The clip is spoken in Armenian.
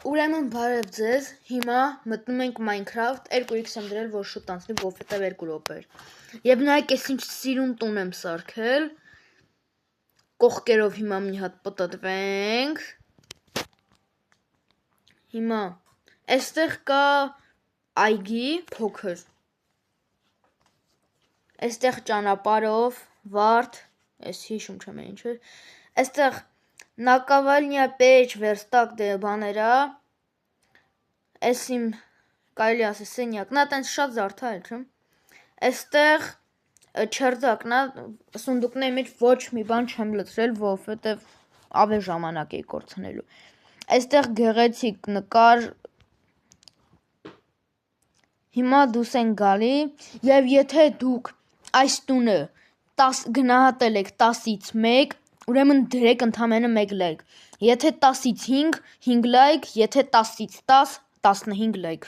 Ուրեմն բարև ձեզ, հիմա մտնում ենք Minecraft, 2x եմ դրել, որ շուտ անցնի, որովհետև 2 րոպե էր։ Եվ նայեք, ես ինչ սիրուն տուն եմ սարքել։ Կողքերով հիմա մի հատ պտտվենք։ Հիմա այստեղ կա այգի փոքր։ Այստեղ ճանապարհով վարդ, ես հիշում չեմ ինչ էր։ Այստեղ Наковальня, печь, верстак դե բաներա։ Էս իմ կարելի ասել սենյակն է, տենց շատ զարդարել չեմ։ Այստեղ չերձակն է, սունդուկների մեջ ոչ մի բան չեմ լցրել, որովհետև ավելի ժամանակ էի կորցնելու։ Այստեղ գեղեցիկ նկար։ Հիմա դուս են գալի, եւ եթե դուք այս տունը 10 գնահատել եք 10-ից 1, ուրեմն դրեք ընդամենը 1 լայք։ Եթե 10-ից 5, 5 լայք, եթե 10-ից 10, 15 լայք։